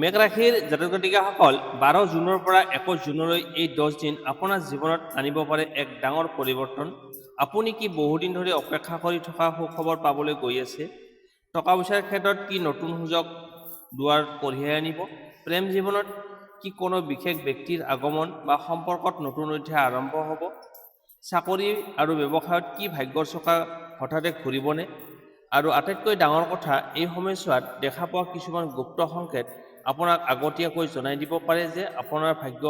মেঘ ৰাশিৰ জাতক জাতিকাসকল 12 জুনৰ পৰা 21 জুনলৈ এই 10 দিন আপোনাৰ জীৱনত আনিব পাৰে এক ডাঙৰ পৰিৱৰ্তন। আপুনি কি বহুদিন ধৰি অপেক্ষা কৰি থকা সুখবৰ পাবলৈ গৈ আছে? টকা পইচাৰ ক্ষেত্ৰত কি নতুন সুযোগ দুৱাৰ কঢ়িয়াই আনিব? প্ৰেম জীৱনত কি কোনো বিশেষ ব্যক্তিৰ আগমন বা সম্পৰ্কত নতুন অধ্যায় আৰম্ভ হ'ব? চাকৰি আৰু ব্যৱসায়ত কি ভাগ্যৰ চকা হঠাতে ঘূৰিবনে? আৰু আটাইতকৈ ডাঙৰ কথা, এই সময়ছোৱাত দেখা পোৱা কিছুমান গুপ্ত সংকেত আপোনাক আগতীয়াকৈ জনাই দিব পাৰে যে আপোনাৰ ভাগ্য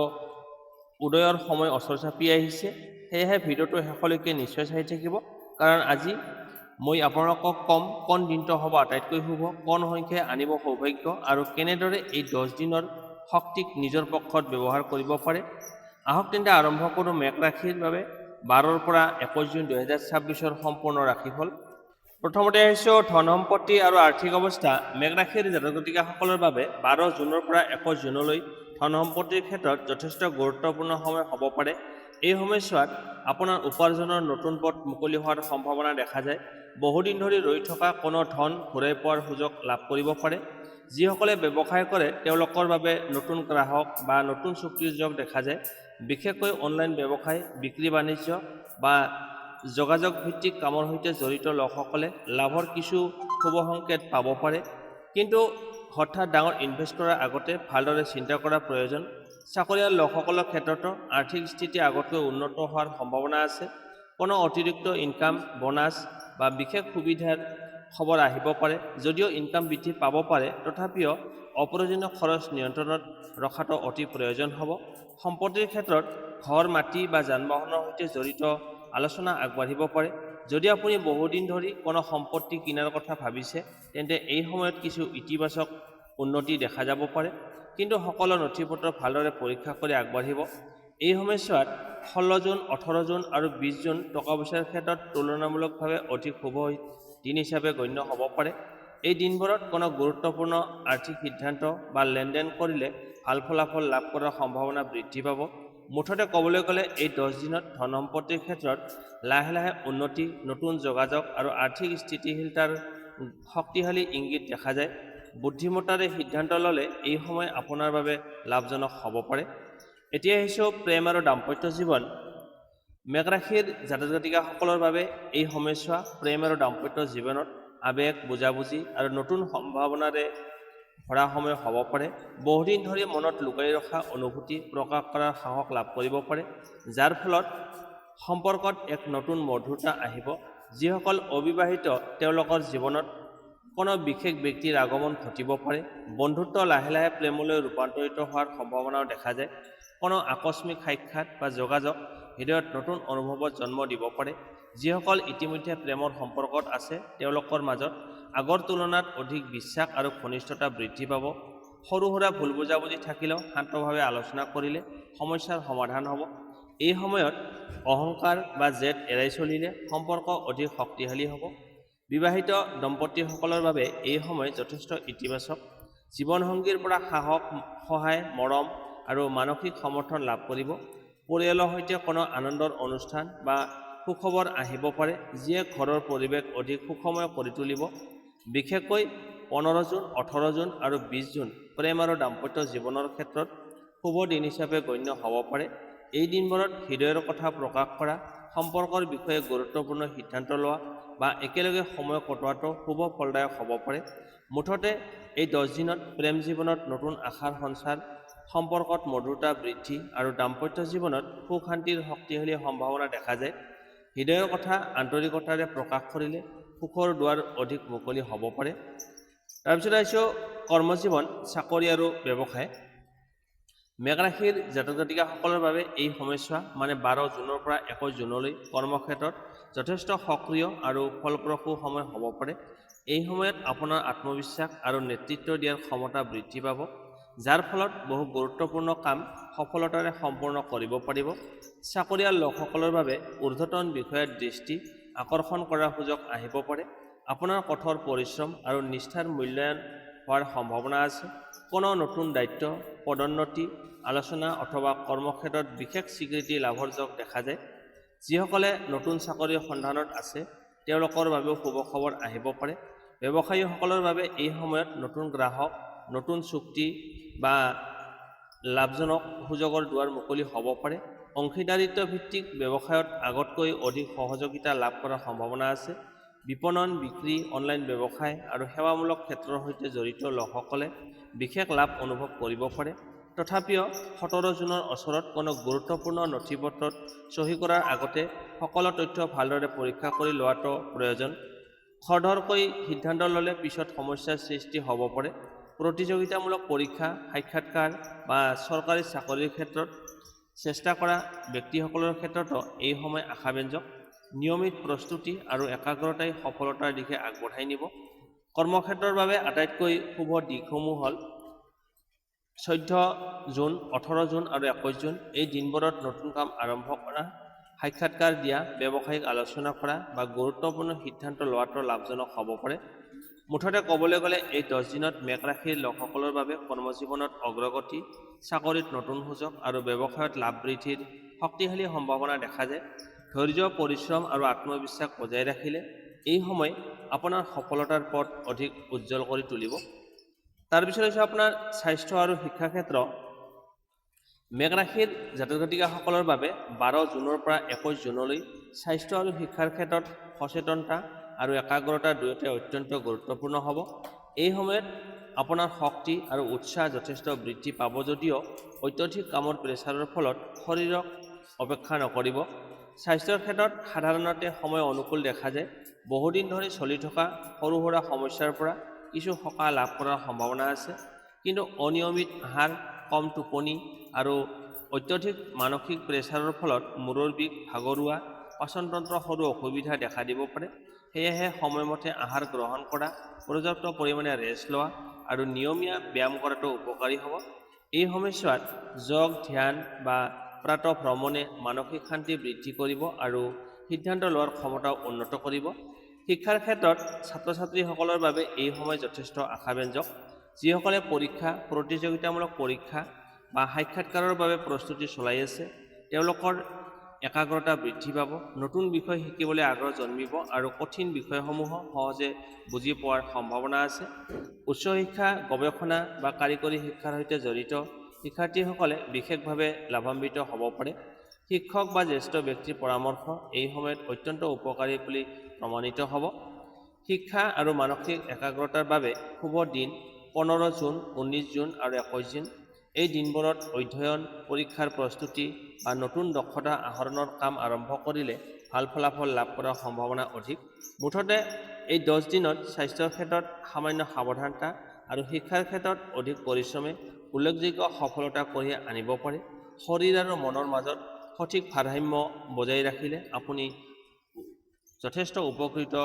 উদয়ৰ সময় ওচৰ চাপি আহিছে। সেয়েহে ভিডিঅ'টো শেষলৈকে নিশ্চয় চাই থাকিব, কাৰণ আজি মই আপোনালোকক ক'ম কোন দিনটো হ'ব আটাইতকৈ শুভ, কোন সংখ্যাই আনিব সৌভাগ্য আৰু কেনেদৰে এই 10 দিনৰ শক্তিক নিজৰ পক্ষত ব্যৱহাৰ কৰিব পাৰে। আহক তেন্তে আৰম্ভ কৰোঁ মেঘ ৰাশিৰ বাবে 12 পৰা 21 জুন 2026 সম্পূৰ্ণ ৰাশিফল। প্ৰথমতে আহিছোঁ ধন সম্পত্তি আৰু আৰ্থিক অৱস্থা। মেঘ ৰাশিৰ জাতক জাতিকাসকলৰ বাবে 12 জুনৰ পৰা 21 জুনলৈ ধন সম্পত্তিৰ ক্ষেত্ৰত যথেষ্ট গুৰুত্বপূৰ্ণ সময় হ'ব পাৰে। এই সময়ছোৱাত আপোনাৰ উপাৰ্জনৰ নতুন পথ মুকলি হোৱাৰ সম্ভাৱনা দেখা যায়। বহুদিন ধৰি ৰৈ থকা কোনো ধন ঘূৰাই পোৱাৰ সুযোগ লাভ কৰিব পাৰে। যিসকলে ব্যৱসায় কৰে তেওঁলোকৰ বাবে নতুন গ্ৰাহক বা নতুন চুক্তিৰ যোগ দেখা যায়। বিশেষকৈ অনলাইন ব্যৱসায়, বিক্ৰী বাণিজ্য বা যোগাযোগ ভিত্তিক কামৰ সৈতে জড়িত লোকসকলে লাভৰ কিছু শুভ সংকেত পাব পাৰে। কিন্তু হঠাৎ ডাঙৰ ইনভেষ্ট কৰাৰ আগতে ভালদৰে চিন্তা কৰা প্ৰয়োজন। চাকৰিয়াল লোকসকলৰ ক্ষেত্ৰতো আৰ্থিক স্থিতি আগতকৈ উন্নত হোৱাৰ সম্ভাৱনা আছে। কোনো অতিৰিক্ত ইনকাম, বোনাছ বা বিশেষ সুবিধাৰ খবৰ আহিব পাৰে। যদিও ইনকাম বৃদ্ধি পাব পাৰে, তথাপিও অপ্ৰয়োজনীয় খৰচ নিয়ন্ত্ৰণত ৰখাটো অতি প্ৰয়োজন হ'ব। সম্পত্তিৰ ক্ষেত্ৰত ঘৰ, মাটি বা যান বাহনৰ সৈতে জড়িত আলোচনা আগবাঢ়িব পাৰে। যদি আপুনি বহুদিন ধৰি কোনো সম্পত্তি কিনাৰ কথা ভাবিছে, তেন্তে এই সময়ত কিছু ইতিবাচক উন্নতি দেখা যাব পাৰে। কিন্তু সকলো নথিপত্ৰ ভালদৰে পৰীক্ষা কৰি আগবাঢ়িব। এই সময়ছোৱাত 16 জুন, 18 জুন আৰু 20 জুন টকা পইচাৰ ক্ষেত্ৰত তুলনামূলকভাৱে অধিক শুভ দিন হিচাপে গণ্য হ'ব পাৰে। এই দিনবোৰত কোনো গুৰুত্বপূৰ্ণ আৰ্থিক সিদ্ধান্ত বা লেনদেন কৰিলে ভাল ফলাফল লাভ কৰাৰ সম্ভাৱনা বৃদ্ধি পাব। মুঠতে ক'বলৈ গ'লে এই 10 দিনত ধন সম্পত্তিৰ ক্ষেত্ৰত লাহে লাহে উন্নতি, নতুন যোগাযোগ আৰু আৰ্থিক স্থিতিশীলতাৰ শক্তিশালী ইংগিত দেখা যায়। বুদ্ধিমত্তাৰে সিদ্ধান্ত ল'লে এই সময় আপোনাৰ বাবে লাভজনক হ'ব পাৰে। এতিয়া আহিছোঁ প্ৰেম আৰু দাম্পত্য জীৱন। মেঘ ৰাশিৰ জাতক জাতিকাসকলৰ বাবে এই সময়ছোৱা প্ৰেম আৰু দাম্পত্য জীৱনত আৱেগ, বুজাবুজি আৰু নতুন সম্ভাৱনাৰে ভৰা সময় হ'ব পাৰে। বহুদিন ধৰি মনত লুকাই ৰখা অনুভূতি প্ৰকাশ কৰাৰ সাহস লাভ কৰিব পাৰে, যাৰ ফলত সম্পৰ্কত এক নতুন মধুৰতা আহিব। যিসকল অবিবাহিত তেওঁলোকৰ জীৱনত কোনো বিশেষ ব্যক্তিৰ আগমন ঘটিব পাৰে। বন্ধুত্ব লাহে লাহে প্ৰেমলৈ ৰূপান্তৰিত হোৱাৰ সম্ভাৱনাও দেখা যায়। কোনো আকস্মিক সাক্ষাৎ বা যোগাযোগ হৃদয়ত নতুন অনুভৱত জন্ম দিব পাৰে। যিসকল ইতিমধ্যে প্ৰেমৰ সম্পৰ্কত আছে তেওঁলোকৰ মাজত আগৰ তুলনাত অধিক বিশ্বাস আৰু ঘনিষ্ঠতা বৃদ্ধি পাব। সৰু সুৰা ভুল বুজাবুজি থাকিলেও শান্তভাৱে আলোচনা কৰিলে সমস্যাৰ সমাধান হ'ব। এই সময়ত অহংকাৰ বা জেদ এৰাই চলিলে সম্পৰ্ক অধিক শক্তিশালী হ'ব। বিবাহিত দম্পতীসকলৰ বাবে এই সময় যথেষ্ট ইতিবাচক। জীৱনসংগীৰ পৰা সাহস, সহায়, মৰম আৰু মানসিক সমৰ্থন লাভ কৰিব। পৰিয়ালৰ সৈতে কোনো আনন্দৰ অনুষ্ঠান বা সুখবৰ আহিব পাৰে, যিয়ে ঘৰৰ পৰিৱেশ অধিক সুখময় কৰি তুলিব। বিশেষকৈ 15 জুন, 18 জুন আৰু 20 জুন প্ৰেম আৰু দাম্পত্য জীৱনৰ ক্ষেত্ৰত শুভ দিন হিচাপে গণ্য হ'ব পাৰে। এই দিনবোৰত হৃদয়ৰ কথা প্ৰকাশ কৰা, সম্পৰ্কৰ বিষয়ে গুৰুত্বপূৰ্ণ সিদ্ধান্ত লোৱা বা একেলগে সময় কটোৱাটো শুভ ফলদায়ক হ'ব পাৰে। মুঠতে এই 10 দিনত প্ৰেম জীৱনত নতুন আশাৰ সঞ্চাৰ, সম্পৰ্কত মধুৰতা বৃদ্ধি আৰু দাম্পত্য জীৱনত সুখ শান্তিৰ শক্তিশালী সম্ভাৱনা দেখা যায়। হৃদয়ৰ কথা আন্তৰিকতাৰে প্ৰকাশ কৰিলে সুখৰ দুৱাৰ অধিক মুকলি হ'ব পাৰে। তাৰপিছত আহিছোঁ কৰ্মজীৱন, চাকৰি আৰু ব্যৱসায়। মেঘ ৰাশিৰ জাতক জাতিকাসকলৰ বাবে এই সময়ছোৱা মানে 12 জুনৰ পৰা 21 জুনলৈ কৰ্মক্ষেত্ৰত যথেষ্ট সক্ৰিয় আৰু ফলপ্ৰসূ সময় হ'ব পাৰে। এই সময়ত আপোনাৰ আত্মবিশ্বাস আৰু নেতৃত্ব দিয়াৰ ক্ষমতা বৃদ্ধি পাব, যাৰ ফলত বহু গুৰুত্বপূৰ্ণ কাম সফলতাৰে সম্পূৰ্ণ কৰিব পাৰিব। চাকৰিয়াল লোকসকলৰ বাবে ঊৰ্ধ্বতন বিষয়াৰ দৃষ্টি আকৰ্ষণ কৰাৰ সুযোগ আহিব পাৰে। আপোনাৰ কঠোৰ পৰিশ্ৰম আৰু নিষ্ঠাৰ মূল্যায়ন হোৱাৰ সম্ভাৱনা আছে। কোনো নতুন দায়িত্ব, পদোন্নতি, আলোচনা অথবা কৰ্মক্ষেত্ৰত বিশেষ স্বীকৃতি লাভৰ যোগ দেখা যায়। যিসকলে নতুন চাকৰিৰ সন্ধানত আছে তেওঁলোকৰ বাবেও শুভ খবৰ আহিব পাৰে। ব্যৱসায়ীসকলৰ বাবে এই সময়ত নতুন গ্ৰাহক নতুন চুক্তি বা লাভজনক সুযোগৰ দুৱাৰ মুকলি হ'ব পাৰে। অংশীদাৰিত্ব ভিত্তিক ব্যৱসায়ত আগতকৈ অধিক সহযোগিতা লাভ কৰাৰ সম্ভাৱনা আছে। বিপণন, বিক্ৰী, অনলাইন ব্যৱসায় আৰু সেৱামূলক ক্ষেত্ৰৰ সৈতে জড়িত লোকসকলে বিশেষ লাভ অনুভৱ কৰিব পাৰে। তথাপিও 17 জুনৰ ওচৰত কোনো গুৰুত্বপূৰ্ণ নথিপত্ৰত চহী কৰাৰ আগতে সকলো তথ্য ভালদৰে পৰীক্ষা কৰি লোৱাটো প্ৰয়োজন। খৰধৰকৈ সিদ্ধান্ত ল'লে পিছত সমস্যাৰ সৃষ্টি হ'ব পাৰে। প্ৰতিযোগিতামূলক পৰীক্ষা, সাক্ষাৎকাৰ বা চৰকাৰী চাকৰিৰ ক্ষেত্ৰত চেষ্টা কৰা ব্যক্তিসকলৰ ক্ষেত্ৰতো এই সময় আশাব্যঞ্জক। নিয়মিত প্ৰস্তুতি আৰু একাগ্ৰতাই সফলতাৰ দিশে আগবঢ়াই নিব। কৰ্মক্ষেত্ৰৰ বাবে আটাইতকৈ শুভ দিশসমূহ হ'ল 14 জুন, 18 জুন আৰু 21 জুন। এই দিনবোৰত নতুন কাম আৰম্ভ কৰা, সাক্ষাৎকাৰ দিয়া, ব্যৱসায়িক আলোচনা কৰা বা গুৰুত্বপূৰ্ণ সিদ্ধান্ত লোৱাটো লাভজনক হ'ব পাৰে। মুঠতে ক'বলৈ গ'লে এই 10 দিনত মেষ ৰাশিৰ লোকসকলৰ বাবে কৰ্মজীৱনত অগ্ৰগতি, চাকৰিত নতুন সুযোগ আৰু ব্যৱসায়ত লাভ বৃদ্ধিৰ শক্তিশালী সম্ভাৱনা দেখা যায়। ধৈৰ্য, পৰিশ্ৰম আৰু আত্মবিশ্বাস বজাই ৰাখিলে এই সময় আপোনাৰ সফলতাৰ পথ অধিক উজ্জ্বল কৰি তুলিব। তাৰপিছত হৈছে আপোনাৰ স্বাস্থ্য আৰু শিক্ষা ক্ষেত্ৰ। মেষ ৰাশিৰ জাতক জাতিকাসকলৰ বাবে 12 জুনৰ পৰা 21 জুনলৈ স্বাস্থ্য আৰু শিক্ষাৰ ক্ষেত্ৰত সচেতনতা আৰু একাগ্ৰতা দুয়োটাই অত্যন্ত গুৰুত্বপূৰ্ণ হ'ব। এই সময়ত আপোনাৰ শক্তি আৰু উৎসাহ যথেষ্ট বৃদ্ধি পাব যদিও অত্যধিক কামৰ প্ৰেছাৰৰ ফলত শৰীৰক অপেক্ষা নকৰিব। স্বাস্থ্যৰ ক্ষেত্ৰত সাধাৰণতে সময় অনুকূল দেখা যায়। বহুদিন ধৰি চলি থকা সৰু সুৰা সমস্যাৰ পৰা কিছু সকাহ লাভ কৰাৰ সম্ভাৱনা আছে। কিন্তু অনিয়মিত আহাৰ, কম টোপনি আৰু অত্যধিক মানসিক প্ৰেছাৰৰ ফলত মূৰৰ বিষ, ভাগৰুৱা, পাচনতন্ত্ৰৰ সৰু অসুবিধা দেখা দিব পাৰে। সেয়েহে সময়মতে আহাৰ গ্ৰহণ কৰা, পৰ্যাপ্ত পৰিমাণে ৰেষ্ট লোৱা আৰু নিয়মীয়া ব্যায়াম কৰাটো উপকাৰী হ'ব। এই সময়ছোৱাত যোগ, ধ্যান বা প্ৰাতঃ ভ্ৰমণে মানসিক শান্তি বৃদ্ধি কৰিব আৰু সিদ্ধান্ত লোৱাৰ ক্ষমতাও উন্নত কৰিব। শিক্ষাৰ ক্ষেত্ৰত ছাত্ৰ-ছাত্ৰীসকলৰ বাবে এই সময় যথেষ্ট আশাব্যঞ্জক। যিসকলে পৰীক্ষা, প্ৰতিযোগিতামূলক পৰীক্ষা বা সাক্ষাৎকাৰৰ বাবে প্ৰস্তুতি চলাই আছে, তেওঁলোকৰ একাগ্ৰতা বৃদ্ধি পাব, নতুন বিষয় শিকিবলৈ আগ্ৰহ জন্মিব আৰু কঠিন বিষয়সমূহ সহজে বুজি পোৱাৰ সম্ভাৱনা আছে। উচ্চ শিক্ষা, গৱেষণা বা কাৰিকৰী শিক্ষাৰ সৈতে জড়িত শিক্ষাৰ্থীসকলে বিশেষভাৱে লাভান্বিত হ'ব পাৰে। শিক্ষক বা জ্যেষ্ঠ ব্যক্তিৰ পৰামৰ্শ এই সময়ত অত্যন্ত উপকাৰী বুলি প্ৰমাণিত হ'ব। শিক্ষা আৰু মানসিক একাগ্ৰতাৰ বাবে শুভ দিন 15 জুন, 19 জুন আৰু 21 জুন। এই দিনবোৰত অধ্যয়ন, পৰীক্ষাৰ প্ৰস্তুতি বা নতুন দক্ষতা আহৰণৰ কাম আৰম্ভ কৰিলে ভাল ফলাফল লাভ কৰাৰ সম্ভাৱনা অধিক। মুঠতে এই 10 দিনত স্বাস্থ্যৰ ক্ষেত্ৰত সামান্য সাৱধানতা আৰু শিক্ষাৰ ক্ষেত্ৰত অধিক পৰিশ্ৰমে উল্লেখযোগ্য সফলতা কঢ়িয়াই আনিব পাৰে। শৰীৰ আৰু মনৰ মাজত সঠিক ভাৰসাম্য বজাই ৰাখিলে আপুনি যথেষ্ট উপকৃত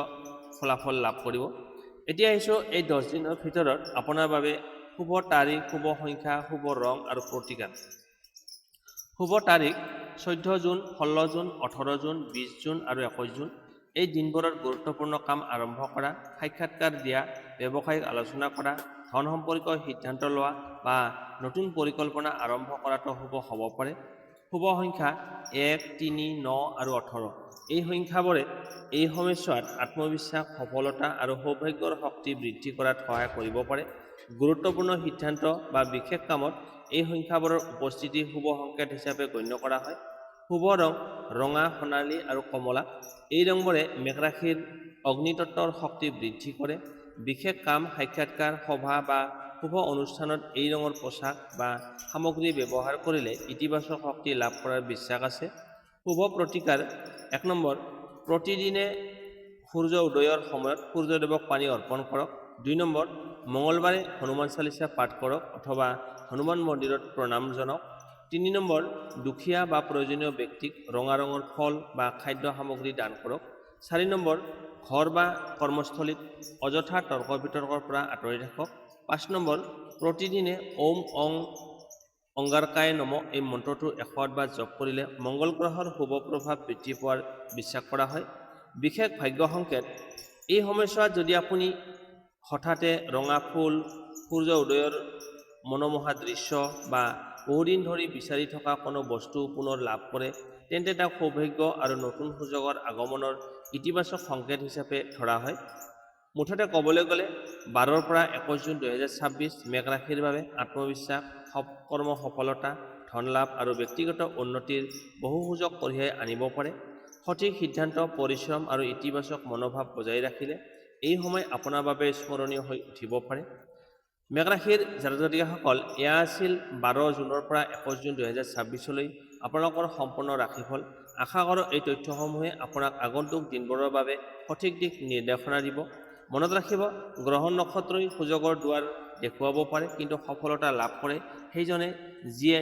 ফলাফল লাভ কৰিব। এতিয়া আহিছোঁ এই 10 দিনৰ ভিতৰত আপোনাৰ বাবে শুভ তাৰিখ, শুভ সংখ্যা, শুভ ৰং আৰু প্ৰতিকাৰ। শুভ তাৰিখ 14 জুন, 16 জুন, 18 জুন, 20 জুন আৰু 21 জুন। এই দিনবোৰত গুৰুত্বপূৰ্ণ কাম আৰম্ভ কৰা, সাক্ষাৎকাৰ দিয়া, ব্যৱসায়িক আলোচনা কৰা, ধন সম্পৰ্কীয় সিদ্ধান্ত লোৱা বা নতুন পৰিকল্পনা আৰম্ভ কৰাটো শুভ হ'ব পাৰে। শুভ সংখ্যা 1, 3, 9 আৰু 18। এই সংখ্যাবোৰে এই সময়ছোৱাত আত্মবিশ্বাস, সফলতা আৰু সৌভাগ্যৰ শক্তি বৃদ্ধি কৰাত সহায় কৰিব পাৰে। গুৰুত্বপূৰ্ণ সিদ্ধান্ত বা বিশেষ কামত এই সংখ্যাবোৰৰ উপস্থিতি শুভ সংকেত হিচাপে গণ্য কৰা হয়। শুভ ৰং ৰঙা, সোণালী আৰু কমলা। এই ৰংবোৰে মেষ ৰাশিৰ অগ্নিতত্ত্বৰ শক্তি বৃদ্ধি কৰে। বিশেষ কাম, সাক্ষাৎকাৰ, সভা বা শুভ অনুষ্ঠানত এই ৰঙৰ পোছাক বা সামগ্ৰী ব্যৱহাৰ কৰিলে ইতিবাচক শক্তি লাভ কৰাৰ বিশ্বাস আছে। শুভ প্ৰতিকাৰ 1 নম্বৰ, প্ৰতিদিনে সূৰ্য উদয়ৰ সময়ত সূৰ্যদেৱক পানী অৰ্পণ কৰক। 2 নম্বৰ, মঙলবাৰে হনুমান চালিচা পাঠ কৰক অথবা হনুমান মন্দিৰত প্ৰণাম জনাওক। 3 নম্বৰ, দুখীয়া বা প্ৰয়োজনীয় ব্যক্তিক ৰঙা ৰঙৰ ফল বা খাদ্য সামগ্ৰী দান কৰক। 4 নম্বৰ, ঘৰ বা কৰ্মস্থলীত অযথা তৰ্ক বিতৰ্কৰ পৰা আঁতৰি থাকক। 5 নম্বৰ, প্ৰতিদিনে ওম অং অংগাৰকায় নম এই মন্ত্ৰটো 108 বাৰ জপ কৰিলে মংগল গ্ৰহৰ শুভ প্ৰভাৱ বৃদ্ধি পোৱাৰ বিশ্বাস কৰা হয়। বিশেষ ভাগ্য সংকেত, এই সময়ছোৱাত যদি আপুনি হঠাতে ৰঙা ফুল, সূৰ্য উদয়ৰ মনোমোহা দৃশ্য বা বহুদিন ধৰি বিচাৰি থকা কোনো বস্তু পুনৰ লাভ কৰে, তেন্তে তাক সৌভাগ্য আৰু নতুন সুযোগৰ আগমনৰ ইতিবাচক সংকেত হিচাপে ধৰা হয়। মুঠতে ক'বলৈ গ'লে 12ৰ পৰা 21 জুন 2026 মেঘ ৰাশিৰ বাবে আত্মবিশ্বাস, কৰ্ম সফলতা, ধন লাভ আৰু ব্যক্তিগত উন্নতিৰ বহু সুযোগ কঢ়িয়াই আনিব পাৰে। সঠিক সিদ্ধান্ত, পৰিশ্ৰম আৰু ইতিবাচক মনোভাৱ বজাই ৰাখিলে এই সময় আপোনাৰ বাবে স্মৰণীয় হৈ উঠিব পাৰে। মেঘ ৰাশিৰ জাতক-জাতিকাসকল, এয়া আছিল 12 জুনৰ পৰা 21 জুন 2026লৈ আপোনালোকৰ সম্পূৰ্ণ ৰাশিফল। আশা কৰোঁ এই তথ্যসমূহে আপোনাক আগন্তুক দিনবোৰৰ বাবে সঠিক দিশ নিৰ্দেশনা দিব। মনত ৰাখিব, গ্ৰহ নক্ষত্ৰই সুযোগৰ দুৱাৰ দেখুৱাব পাৰে, কিন্তু সফলতা লাভ কৰে সেইজনে যিয়ে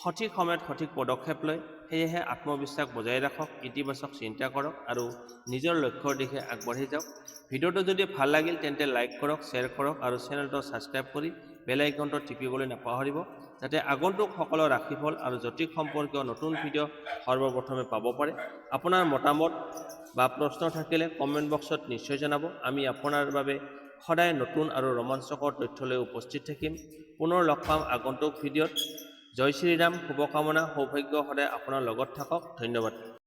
সঠিক সময়ত সঠিক পদক্ষেপ লয়। সেয়েহে আত্মবিশ্বাস বজাই ৰাখক, ইতিবাচক চিন্তা কৰক আৰু নিজৰ লক্ষ্যৰ দিশে আগবাঢ়ি যাওক। ভিডিঅ'টো যদি ভাল লাগিল তেন্তে লাইক কৰক, শ্বেয়াৰ কৰক আৰু চেনেলটো ছাবস্ক্ৰাইব কৰি বেল আইকনটো টিপিবলৈ নাপাহৰিব, যাতে আগন্তুক সকলো ৰাশিফল আৰু জ্যোতিষ সম্পৰ্কীয় নতুন ভিডিঅ' সৰ্বপ্ৰথমে পাব পাৰে। আপোনাৰ মতামত বা প্ৰশ্ন থাকিলে কমেণ্ট বক্সত নিশ্চয় জনাব। আমি আপোনাৰ বাবে সদায় নতুন আৰু ৰোমাঞ্চকৰ তথ্য লৈ উপস্থিত থাকিম। পুনৰ লগ পাম আগন্তুক ভিডিঅ'ত। জয় শ্ৰীৰাম, শুভকামনা, সৌভাগ্য সদায় আপোনাৰ লগত থাকক। ধন্যবাদ।